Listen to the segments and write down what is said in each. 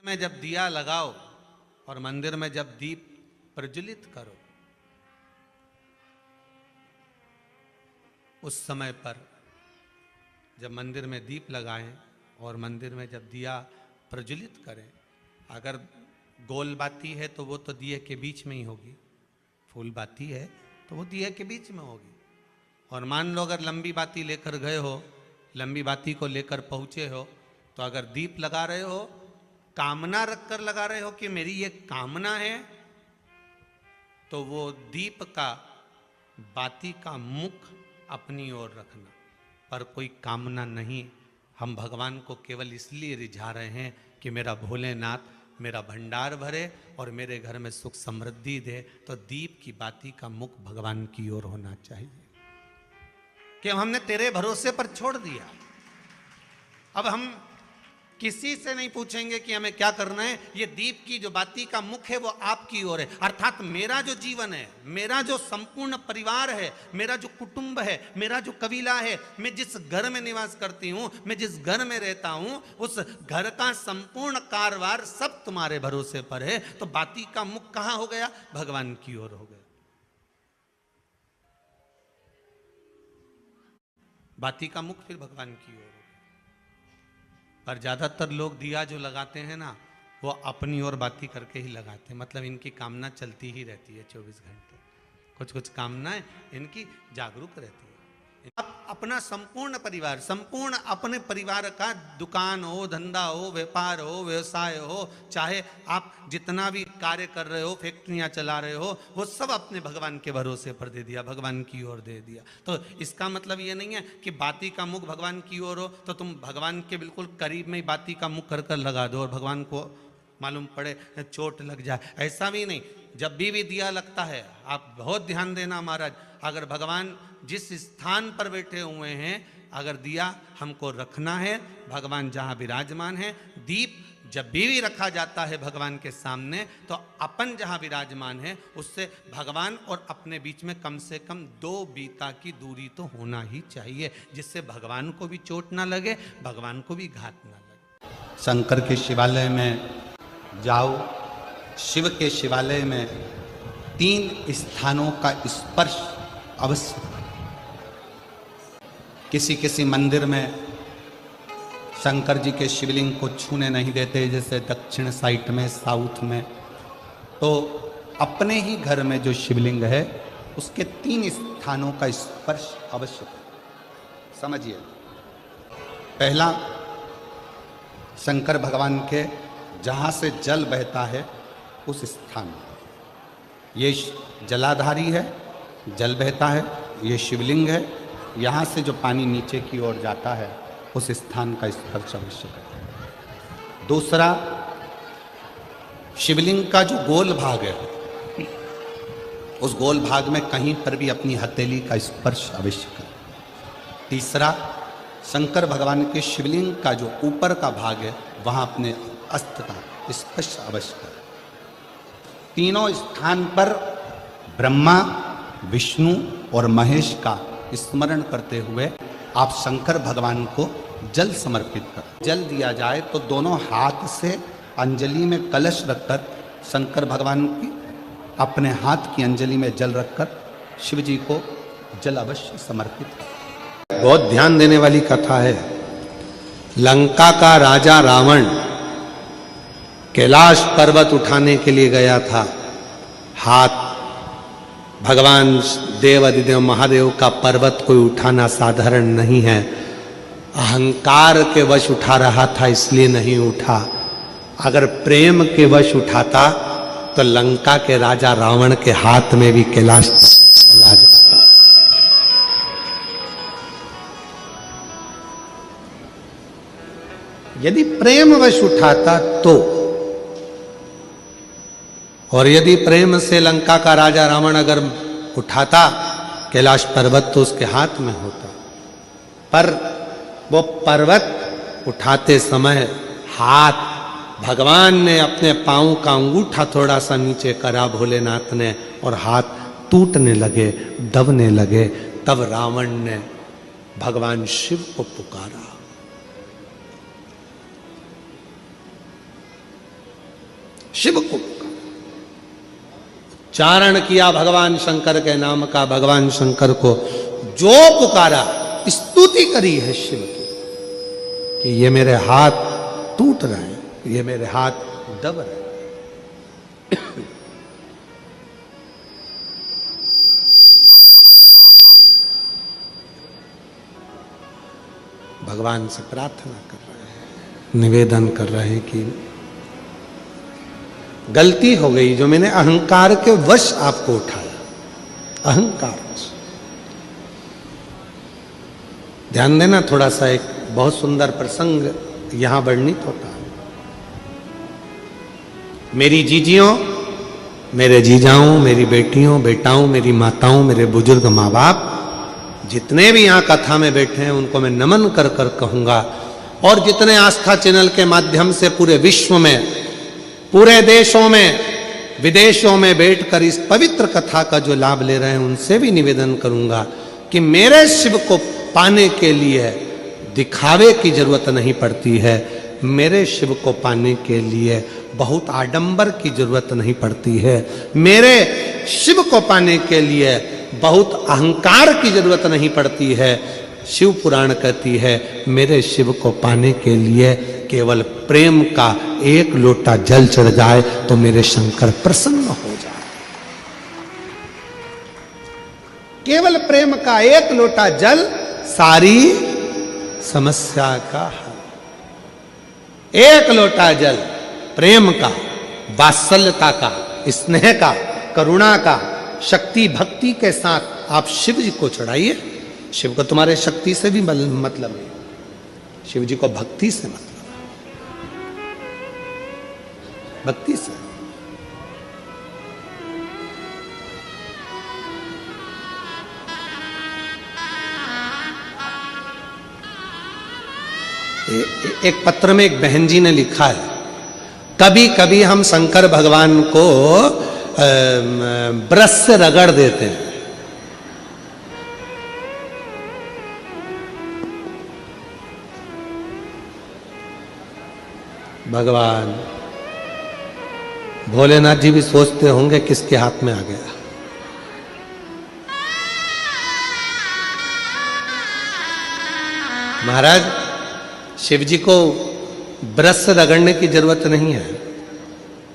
में जब दिया लगाओ और मंदिर में जब दीप प्रज्वलित करो, उस समय पर जब मंदिर में दीप लगाएं और मंदिर में जब दिया प्रज्वलित करें, अगर गोल बाती है तो वो तो दिए के बीच में ही होगी, फूल बाती है तो वो दिए के बीच में होगी। और मान लो अगर लंबी बाती लेकर गए हो, लंबी बाती को लेकर पहुंचे हो, तो अगर दीप लगा रहे हो, कामना रखकर लगा रहे हो कि मेरी ये कामना है, तो वो दीप का बाती का मुख अपनी ओर रखना, पर कोई कामना नहीं। हम भगवान को केवल इसलिए रिझा रहे हैं कि मेरा भोलेनाथ मेरा भंडार भरे और मेरे घर में सुख समृद्धि दे। तो दीप की बाती का मुख भगवान की ओर होना चाहिए कि हमने तेरे भरोसे पर छोड़ दिया। अब हम किसी से नहीं पूछेंगे कि हमें क्या करना है, ये दीप की जो बाती का मुख है वो आपकी ओर है। अर्थात मेरा जो जीवन है, मेरा जो संपूर्ण परिवार है, मेरा जो कुटुंब है, मेरा जो कबीला है, मैं जिस घर में निवास करती हूं, मैं जिस घर में रहता हूं, उस घर का संपूर्ण कारभार सब तुम्हारे भरोसे पर है। तो बाती का मुख कहां हो गया? भगवान की ओर हो गया। बाती का मुख फिर भगवान की ओर। पर ज्यादातर लोग दिया जो लगाते हैं ना, वो अपनी ओर बाती करके ही लगाते हैं। मतलब इनकी कामना चलती ही रहती है 24 घंटे, कुछ कुछ कामनाएं इनकी जागरूक रहती है। अब अपना संपूर्ण परिवार, संपूर्ण अपने परिवार का, दुकान हो, धंधा हो, व्यापार हो, व्यवसाय हो, चाहे आप जितना भी कार्य कर रहे हो, फैक्ट्रियां चला रहे हो, वो सब अपने भगवान के भरोसे पर दे दिया, भगवान की ओर दे दिया। तो इसका मतलब ये नहीं है कि बाती का मुख भगवान की ओर हो तो तुम भगवान के बिल्कुल करीब में ही बाती का मुख कर कर लगा दो और भगवान को मालूम पड़े चोट लग जाए, ऐसा भी नहीं। जब भी दिया लगता है, आप बहुत ध्यान देना महाराज, अगर भगवान जिस स्थान पर बैठे हुए हैं, अगर दिया हमको रखना है, भगवान जहां विराजमान है, दीप जब भी रखा जाता है भगवान के सामने, तो अपन जहां विराजमान है उससे भगवान और अपने बीच में कम से कम 2 बीता की दूरी तो होना ही चाहिए, जिससे भगवान को भी चोट ना लगे, भगवान को भी घात ना लगे। शंकर के शिवालय में जाओ, शिव के शिवालय में 3 स्थानों का स्पर्श अवश्य। किसी किसी मंदिर में शंकर जी के शिवलिंग को छूने नहीं देते, जैसे दक्षिण साइड में, साउथ में। तो अपने ही घर में जो शिवलिंग है उसके 3 स्थानों का स्पर्श अवश्य समझिए। पहला, शंकर भगवान के जहाँ से जल बहता है उस स्थान में, ये जलाधारी है, जल बहता है, ये शिवलिंग है, यहाँ से जो पानी नीचे की ओर जाता है उस स्थान का स्पर्श अवश्य करें। दूसरा, शिवलिंग का जो गोल भाग है, उस गोल भाग में कहीं पर भी अपनी हथेली का स्पर्श अवश्य करें। तीसरा, शंकर भगवान के शिवलिंग का जो ऊपर का भाग है वहाँ अपने अस्त्र का स्पर्श अवश्य करें। तीनों स्थान पर ब्रह्मा, विष्णु और महेश का स्मरण करते हुए आप शंकर भगवान को जल समर्पित कर। जल दिया जाए तो दोनों हाथ से अंजलि में कलश रखकर शंकर भगवान की अपने हाथ की अंजलि में जल रखकर शिव जी को जल अवश्य समर्पित कर। बहुत ध्यान देने वाली कथा है। लंका का राजा रावण कैलाश पर्वत उठाने के लिए गया था। हाथ भगवान देव अधिदेव महादेव का पर्वत कोई उठाना साधारण नहीं है। अहंकार के वश उठा रहा था इसलिए नहीं उठा। अगर प्रेम के वश उठाता तो लंका के राजा रावण के हाथ में भी कैलाश चला जाता। यदि प्रेम वश उठाता तो, और यदि प्रेम से लंका का राजा रावण अगर उठाता कैलाश पर्वत तो उसके हाथ में होता। पर वो पर्वत उठाते समय हाथ भगवान ने अपने पांव का अंगूठा थोड़ा सा नीचे करा भोलेनाथ ने, और हाथ टूटने लगे, दबने लगे। तब रावण ने भगवान शिव को पुकारा। शिव को चारण किया भगवान शंकर के नाम का, भगवान शंकर को जो पुकारा, स्तुति करी है शिव की कि ये मेरे हाथ टूट रहे हैं, ये मेरे हाथ दब रहे हैं। भगवान से प्रार्थना कर रहे हैं, निवेदन कर रहे हैं कि गलती हो गई जो मैंने अहंकार के वश आपको उठाया, अहंकार वश। ध्यान देना थोड़ा सा, एक बहुत सुंदर प्रसंग यहां वर्णित होता है। मेरी जीजियों, मेरे जीजाओं, मेरी बेटियों, बेटाओं, मेरी माताओं, मेरे बुजुर्ग माँ बाप, जितने भी यहां कथा में बैठे हैं उनको मैं नमन कर कर कहूंगा, और जितने आस्था चैनल के माध्यम से पूरे विश्व में, पूरे देशों में, विदेशों में बैठकर इस पवित्र कथा का जो लाभ ले रहे हैं उनसे भी निवेदन करूंगा कि मेरे शिव को पाने के लिए दिखावे की जरूरत नहीं पड़ती है, मेरे शिव को पाने के लिए बहुत आडंबर की जरूरत नहीं पड़ती है, मेरे शिव को पाने के लिए बहुत अहंकार की जरूरत नहीं पड़ती है। शिव पुराण कहती है मेरे शिव को पाने के लिए केवल प्रेम का एक लोटा जल चढ़ जाए तो मेरे शंकर प्रसन्न हो जाए। केवल प्रेम का एक लोटा जल सारी समस्या का हल। एक लोटा जल प्रेम का, वात्सल्यता का, स्नेह का, करुणा का, शक्ति भक्ति के साथ आप शिव जी को चढ़ाइए। शिव को तुम्हारे शक्ति से भी मतलब नहीं, शिव जी को भक्ति से मतलब है, भक्ति से। एक पत्र में एक बहन जी ने लिखा है, कभी कभी हम शंकर भगवान को ब्रश से रगड़ देते हैं। भगवान भोलेनाथ जी भी सोचते होंगे किसके हाथ में आ गया। महाराज शिव जी को ब्रश से रगड़ने की जरूरत नहीं है।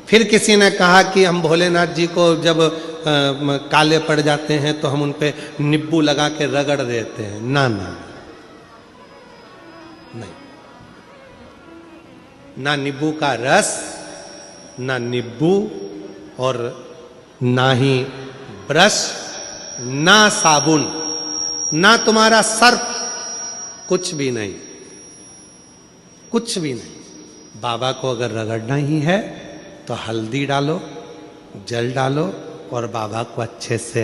फिर किसी ने कहा कि हम भोलेनाथ जी को जब काले पड़ जाते हैं तो हम उन पे नींबू लगा के रगड़ देते हैं। ना ना नहीं, ना नींबू का रस, ना नींबू, और ना ही ब्रश, ना साबुन, ना तुम्हारा सर्फ, कुछ भी नहीं, कुछ भी नहीं। बाबा को अगर रगड़ना ही है तो हल्दी डालो, जल डालो और बाबा को अच्छे से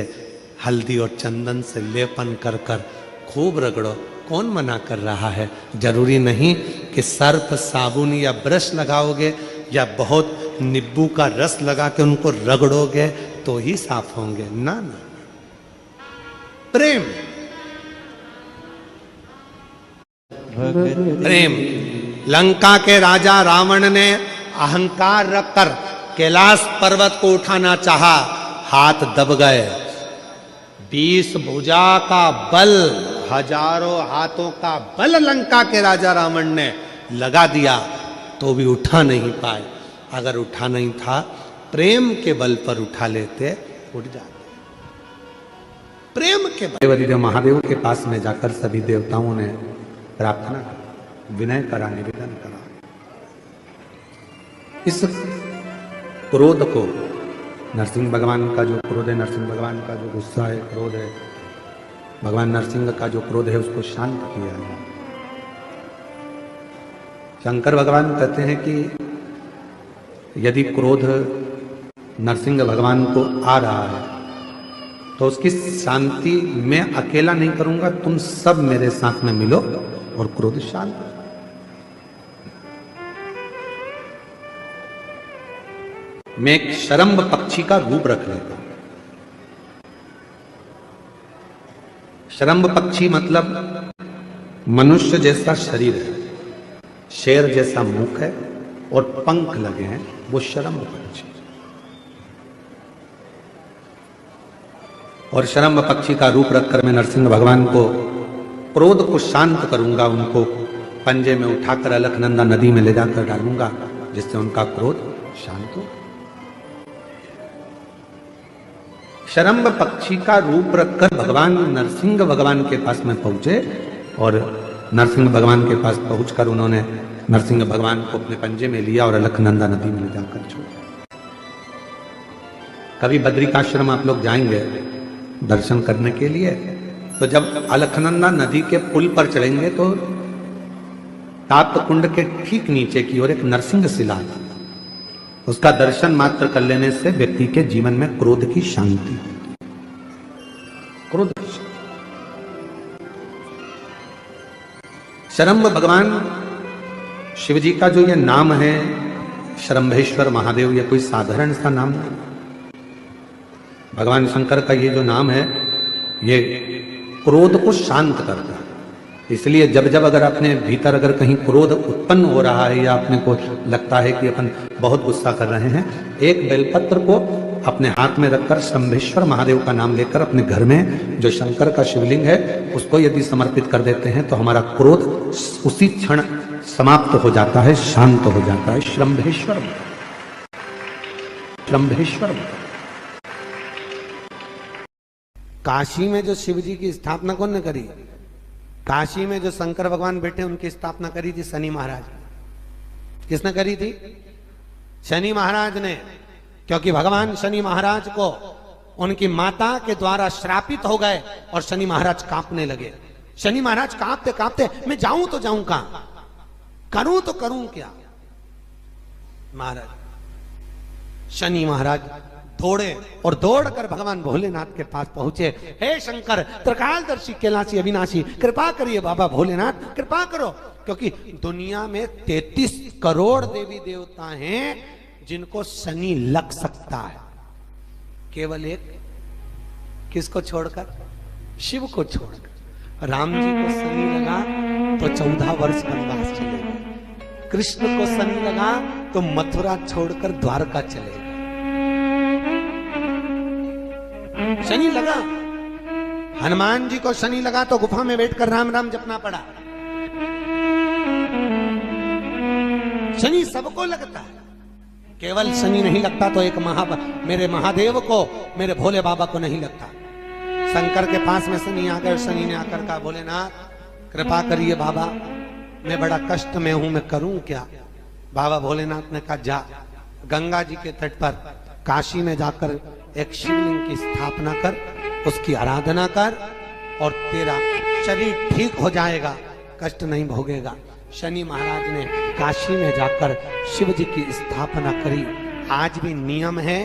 हल्दी और चंदन से लेपन कर कर खूब रगड़ो। कौन मना कर रहा है? जरूरी नहीं कि सर्फ, साबुन या ब्रश लगाओगे या बहुत नींबू का रस लगा के उनको रगड़ोगे तो ही साफ होंगे। ना ना, प्रेम, प्रेम। लंका के राजा रावण ने अहंकार रखकर कैलाश पर्वत को उठाना चाहा, हाथ दब गए। 20 भुजा का बल, हजारों हाथों का बल लंका के राजा रावण ने लगा दिया तो भी उठा नहीं पाए। अगर उठा नहीं था, प्रेम के बल पर उठा लेते, उठ जाते। प्रेम के बल। देव महादेव के पास में जाकर सभी देवताओं ने प्रार्थना करा, विनय करा, निवेदन करा। इस क्रोध को, नरसिंह भगवान का जो क्रोध है, नरसिंह भगवान का जो गुस्सा है, क्रोध है, भगवान नरसिंह का जो क्रोध है उसको शांत किया है। शंकर भगवान कहते हैं कि यदि क्रोध नरसिंह भगवान को आ रहा है तो उसकी शांति मैं अकेला नहीं करूंगा, तुम सब मेरे साथ में मिलो और क्रोध शांत। मैं एक शरम्भ पक्षी का रूप रख लेता हूं। शरम्भ पक्षी मतलब मनुष्य जैसा शरीर है, शेर जैसा मुख है और पंख लगे हैं, वो शरम्भ पक्षी। और शरम्भ पक्षी का रूप रखकर मैं नरसिंह भगवान को क्रोध को शांत करूंगा, उनको पंजे में उठाकर अलकनंदा नदी में ले जाकर डालूंगा, जिससे उनका क्रोध शांत हो। शरम्भ पक्षी का रूप रखकर भगवान नरसिंह भगवान के पास में पहुंचे और नरसिंह भगवान के पास पहुंचकर उन्होंने नरसिंह भगवान को अपने पंजे में लिया और अलकनंदा नदी में ले जाकर छोड़ा। कभी बद्रिकाश्रम आप लोग जाएंगे दर्शन करने के लिए, तो जब अलकनंदा नदी के पुल पर चढ़ेंगे तो ताप्त कुंड के ठीक नीचे की ओर एक नरसिंह शिला है। उसका दर्शन मात्र कर लेने से व्यक्ति के जीवन में क्रोध की शांति, क्रोध की शांति। शरम्भ भगवान शिव जी का जो ये नाम है शरम्भेश्वर महादेव, ये कोई साधारण सा नाम नहीं। भगवान शंकर का ये जो नाम है ये क्रोध को शांत करता है। इसलिए जब जब अगर अपने भीतर अगर कहीं क्रोध उत्पन्न हो रहा है या अपने को लगता है कि अपन बहुत गुस्सा कर रहे हैं, एक बेलपत्र को अपने हाथ में रखकर शंभेश्वर महादेव का नाम लेकर अपने घर में जो शंकर का शिवलिंग है उसको यदि समर्पित कर देते हैं तो हमारा क्रोध उसी क्षण समाप्त हो जाता है, शांत हो जाता है। शंभेश्वर, शंभेश्वर। काशी में जो शिव जी की स्थापना कौन ने करी? काशी में जो शंकर भगवान बैठे उनकी स्थापना करी थी शनि महाराज। किसने करी थी? शनि महाराज ने। क्योंकि भगवान शनि महाराज को उनकी माता के द्वारा श्रापित हो गए और शनि महाराज कांपने लगे। शनि महाराज कांपते कांपते मैं जाऊं तो जाऊं कहां, करूं तो करूं क्या। महाराज शनि महाराज दौड़े और दौड़कर भगवान भोलेनाथ के पास पहुंचे। हे शंकर त्रिकालदर्शी कैलाशी अविनाशी, कृपा करिए बाबा भोलेनाथ, कृपा करो। क्योंकि दुनिया में 33 करोड़ देवी देवता हैं जिनको शनि लग सकता है, केवल एक किसको छोड़कर? शिव को छोड़कर। राम जी को शनि लगा तो 14 वर्ष वनवास चले गए। कृष्ण को शनि लगा तो मथुरा छोड़कर द्वारका चले गए। शनि लगा। हनुमान जी को शनि लगा तो गुफा में बैठकर राम राम जपना पड़ा। शनि सबको लगता है, केवल शनि नहीं लगता तो एक मेरे महादेव को, मेरे भोले बाबा को नहीं लगता। शंकर के पास में शनि आ गए। शनि ने आकर कहा भोलेनाथ कृपा करिए बाबा, मैं बड़ा कष्ट में हूं, मैं करूं क्या? बाबा भोलेनाथ ने कहा जा गंगा जी के तट पर काशी में जाकर एक शिवलिंग की स्थापना कर, उसकी आराधना कर और तेरा शरीर ठीक हो जाएगा, कष्ट नहीं भोगेगा। शनि महाराज ने काशी में जाकर शिव जी की स्थापना करी। आज भी नियम है,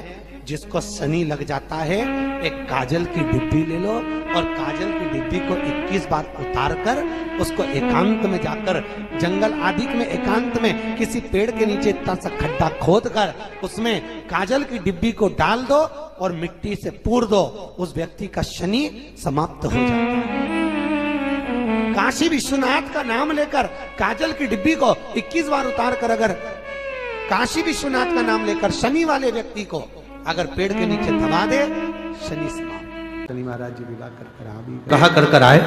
जिसको शनि लग जाता है एक काजल की डिब्बी ले लो और काजल की डिब्बी को 21 बार उतार कर उसको एकांत में जाकर, जंगल आदि में एकांत में किसी पेड़ के नीचे इतना सा खड्डा खोद कर उसमें काजल की डिब्बी को डाल दो और मिट्टी से पूर दो, उस व्यक्ति का शनि समाप्त हो जाता है। काशी विश्वनाथ का नाम लेकर काजल की डिब्बी को 21 बार उतार कर अगर काशी विश्वनाथ का नाम लेकर शनि वाले व्यक्ति को अगर पेड़ के नीचे दबा दे, शनि समाप्त। शनि महाराज जी विवाह कर आए,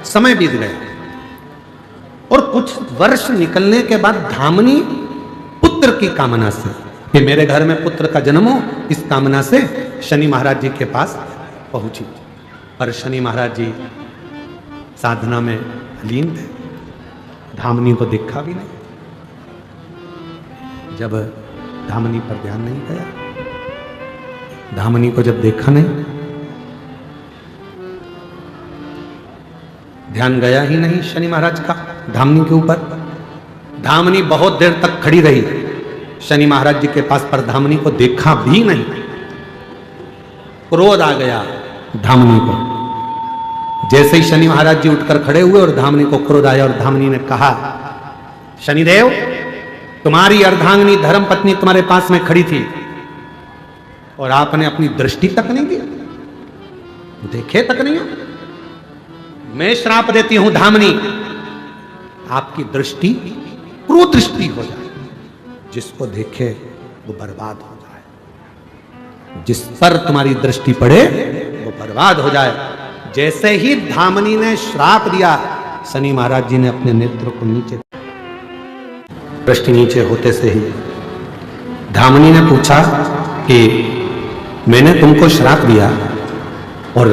समय बीत गए और कुछ वर्ष निकलने के बाद धामनी पुत्र की कामना से कि मेरे घर में पुत्र का जन्म हो, इस कामना से शनि महाराज जी के पास पहुंची। पर शनि महाराज जी साधना में लीन थे, धामनी को देखा भी नहीं। जब धामनी पर ध्यान नहीं गया, धामनी को जब देखा नहीं, ध्यान गया ही नहीं शनि महाराज का धामनी के ऊपर। धामनी बहुत देर तक खड़ी रही शनि महाराज जी के पास, पर धामनी को देखा भी नहीं। क्रोध आ गया धामनी को। जैसे ही शनि महाराज जी उठकर खड़े हुए और धामनी को क्रोध आया और धामनी ने कहा, शनिदेव तुम्हारी अर्धांगिनी धर्मपत्नी तुम्हारे पास में खड़ी थी और आपने अपनी दृष्टि तक नहीं दी, देखे तक नहीं हो। मैं श्राप देती हूं धामनी, आपकी दृष्टि कुदृष्टि हो जाए, जिसको देखे वो बर्बाद हो जाए। जिस पर तुम्हारी दृष्टि पड़े वो बर्बाद हो जाए। जैसे ही धामनी ने श्राप दिया, शनि महाराज जी ने अपने नेत्र को नीचे, दृष्टि नीचे होते से ही धामनी ने पूछा कि मैंने तुमको श्राप दिया और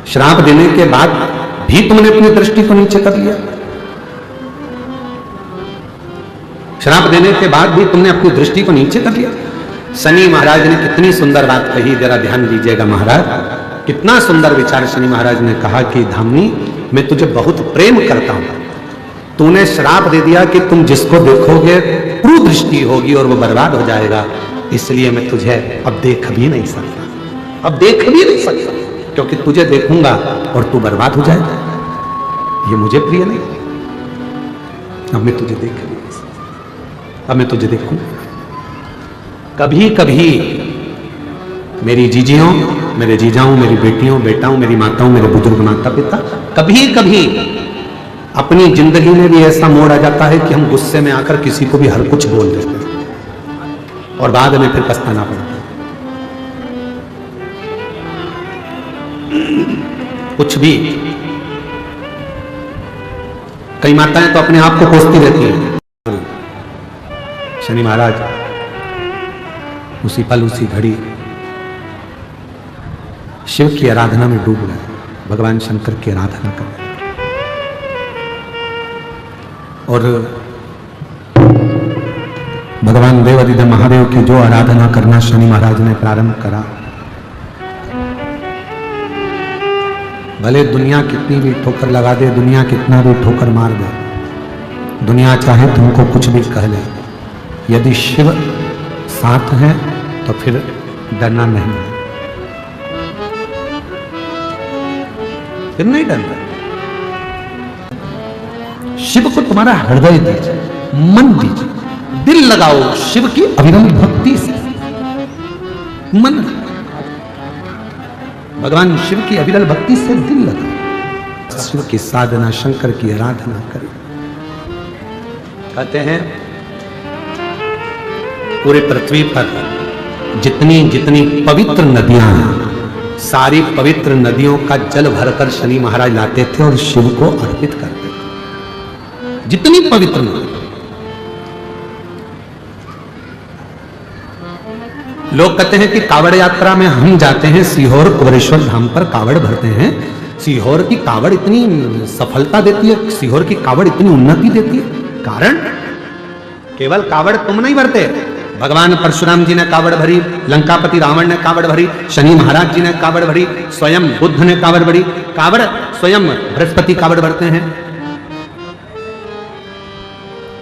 श्राप देने के बाद भी तुमने अपनी दृष्टि को नीचे कर लिया। श्राप देने के बाद भी तुमने अपनी दृष्टि को नीचे कर लिया। शनि महाराज ने कितनी सुंदर बात कही, जरा ध्यान दीजिएगा महाराज। कितना सुंदर विचार शनि महाराज ने कहा कि धामनी, मैं तुझे बहुत प्रेम करता हूं। तूने श्राप दे दिया कि तुम जिसको देखोगे कुदृष्टि होगी और वो बर्बाद हो जाएगा, इसलिए मैं तुझे अब देख भी नहीं सकता, अब देख भी नहीं सकता, क्योंकि तुझे देखूंगा और तू बर्बाद हो जाएगा। ये मुझे प्रिय नहीं। अब मैं तुझे देख भी नहीं सकता, अब मैं तुझे देखूंगा। कभी कभी मेरी जीजियों, मेरे जीजाओं, मेरी बेटियों, बेटाओं, मेरी माताओं, मेरे बुजुर्ग माता पिता, कभी कभी अपनी जिंदगी में भी ऐसा मोड़ आ जाता है कि हम गुस्से में आकर किसी को भी हर कुछ बोल देते हैं और बाद में फिर पछताना पड़ता है। कुछ भी, कई माताएं तो अपने आप को कोसती रहती हैं। शनि महाराज उसी पल उसी घड़ी शिव की आराधना में डूब गए, भगवान शंकर की आराधना कर रहे और भगवान देवादिदेव महादेव की जो आराधना करना शनि महाराज ने प्रारंभ करा, भले दुनिया कितनी भी ठोकर लगा दे, दुनिया कितना भी ठोकर मार दे, दुनिया चाहे तुमको कुछ भी कह ले, यदि शिव साथ है तो फिर डरना नहीं है, फिर नहीं डरना। शिव को तुम्हारा हृदय दीजिए, मन दीजिए, दिल लगाओ शिव की अविरल भक्ति से, मन, भगवान शिव की अविरल भक्ति से दिल लगाओ, शिव की साधना, शंकर की आराधना करें। कहते हैं पूरे पृथ्वी पर जितनी जितनी पवित्र नदियां हैं, सारी पवित्र नदियों का जल भरकर शनि महाराज लाते थे और शिव को अर्पित करते थे। जितनी पवित्र नदी, लोग कहते हैं कि कावड़ यात्रा में हम जाते हैं सीहोर कुबेरेश्वर धाम पर कावड़ भरते हैं, सीहोर की कावड़ इतनी सफलता देती है, सीहोर की कावड़ इतनी उन्नति देती है। कारण केवल कावड़ तुम नहीं भरते, भगवान परशुराम जी ने कावड़ भरी, लंकापति रावण ने कावड़ भरी, शनि महाराज जी ने कावड़ भरी, स्वयं बुद्ध ने कावड़ भरी, कावड़ स्वयं बृहस्पति कावड़ भरते हैं।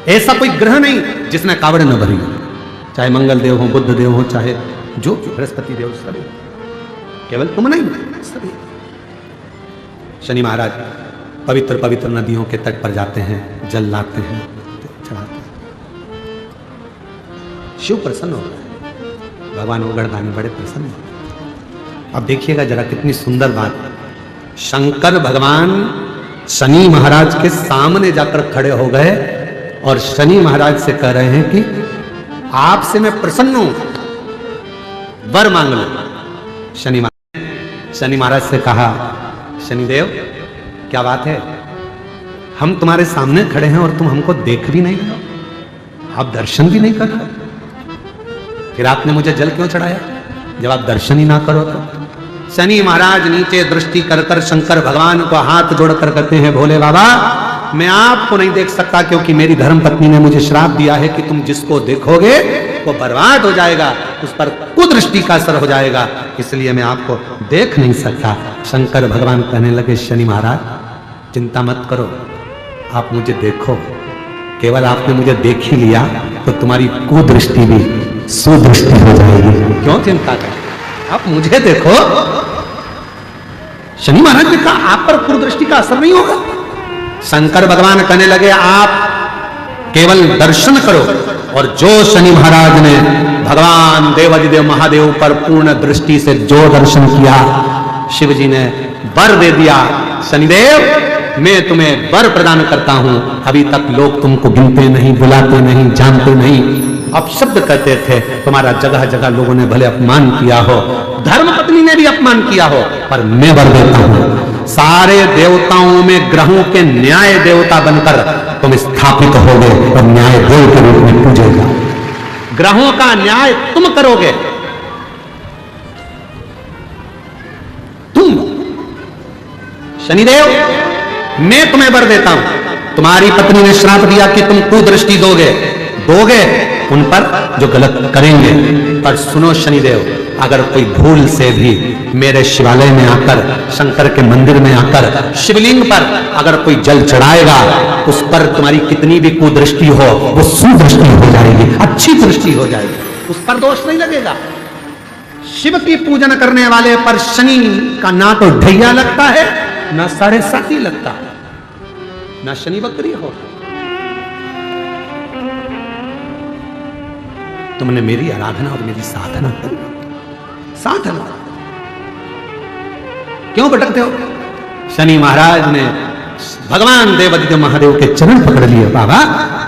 ऐसा कोई ग्रह नहीं जिसने कावड़ न भरी, चाहे मंगल देव हो, बुद्ध देव हो, चाहे जो बृहस्पति देव, सभी, केवल तुम नहीं, सभी। शनि महाराज पवित्र पवित्र नदियों के तट पर जाते हैं, जल लाते हैं, चढ़ाते हैं, शिव प्रसन्न होता है, भगवान उगड़दानी बड़े प्रसन्न होते हैं। अब देखिएगा जरा कितनी सुंदर बात, शंकर भगवान शनि महाराज के सामने जाकर खड़े हो गए और शनि महाराज से कह रहे हैं कि आपसे मैं प्रसन्न हूं, वर मांग लो। शनि महाराज से कहा, शनिदेव क्या बात है, हम तुम्हारे सामने खड़े हैं और तुम हमको देख भी नहीं रहे हो, आप दर्शन भी नहीं कर रहे, फिर आपने मुझे जल क्यों चढ़ाया जब आप दर्शन ही ना करो तो? शनि महाराज नीचे दृष्टि कर कर शंकर भगवान को हाथ जोड़कर कहते हैं, भोले बाबा मैं आपको नहीं देख सकता क्योंकि मेरी धर्मपत्नी ने मुझे श्राप दिया है कि तुम जिसको देखोगे वो बर्बाद हो जाएगा, उस पर कुदृष्टि का असर हो जाएगा, इसलिए मैं आपको देख नहीं सकता। शंकर भगवान कहने लगे, शनि महाराज चिंता मत करो, आप मुझे देखो, केवल आपने मुझे देख ही लिया तो तुम्हारी कुदृष्टि भी सुदृष्टि हो जाएगी, क्यों चिंता करें, आप मुझे देखो। शनि महाराज ने कहा आप पर कुदृष्टि का असर नहीं होगा। शंकर भगवान कहने लगे, आप केवल दर्शन करो, और जो शनि महाराज ने भगवान देवादिदेव महादेव पर पूर्ण दृष्टि से जो दर्शन किया, शिव जी ने वर दे दिया, शनिदेव मैं तुम्हें वर प्रदान करता हूं, अभी तक लोग तुमको गिनते नहीं, बुलाते नहीं, जानते नहीं, अपशब्द कहते थे, तुम्हारा जगह जगह लोगों ने भले अपमान किया हो, धर्म पत्नी ने भी अपमान किया हो, पर मैं वर देता हूं, सारे देवताओं में ग्रहों के न्याय देवता बनकर तुम स्थापित होगे और न्याय देव के रूप में पूजेगा। ग्रहों का न्याय तुम करोगे, तुम शनिदेव, मैं तुम्हें वर देता हूं। तुम्हारी पत्नी ने श्राप दिया कि तुम कुदृष्टि दोगे उन पर जो गलत करेंगे। पर सुनो शनिदेव, अगर कोई भूल से भी मेरे शिवालय में आकर, शंकर के मंदिर में आकर शिवलिंग पर अगर कोई जल चढ़ाएगा, उस पर तुम्हारी कितनी भी कुदृष्टि हो वो सुदृष्टि हो जाएगी, अच्छी दृष्टि हो जाएगी, उस पर दोष नहीं लगेगा। शिव की पूजन करने वाले पर शनि का ना तो ढैया लगता है, ना 7.5 लगता है, ना शनि बकरी हो। तुमने मेरी आराधना और मेरी साधना करी, साधना क्यों भटकते हो? शनि महाराज ने भगवान देवादिदेव महादेव के चरण पकड़ लिए। बाबा,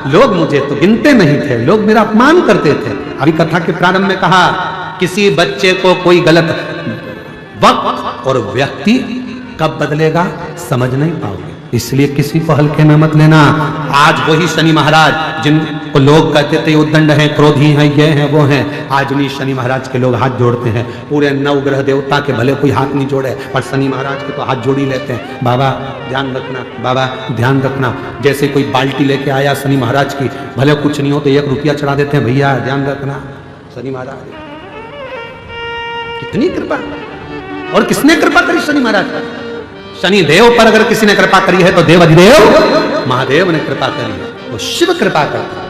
लोग मुझे तो गिनते नहीं थे, लोग मेरा अपमान करते थे। अभी कथा के प्रारंभ में कहा, किसी बच्चे को कोई गलत वक्त और व्यक्ति कब बदलेगा समझ नहीं पाओगे, इसलिए किसी को हल्के में मत लेना। आज वही शनि महाराज जिनको लोग कहते थे उद्दंड हैं, क्रोधी हैं, ये हैं, वो हैं, आज उन्हीं शनि महाराज के लोग हाथ जोड़ते हैं। पूरे 9 ग्रह देवता के भले कोई हाथ नहीं जोड़े, पर शनि महाराज के तो हाथ जोड़ ही लेते हैं। बाबा ध्यान रखना, बाबा ध्यान रखना। जैसे कोई बाल्टी लेके आया शनि महाराज की, भले कुछ नहीं हो तो 1 रुपया चढ़ा देते हैं, भैया ध्यान रखना। शनि महाराज कितनी कृपा, और किसने कृपा करी? शनि महाराज। शनि देव पर अगर किसी ने कृपा करी है तो देवाधिदेव महादेव ने कृपा करी है, वो शिव कृपा करता है।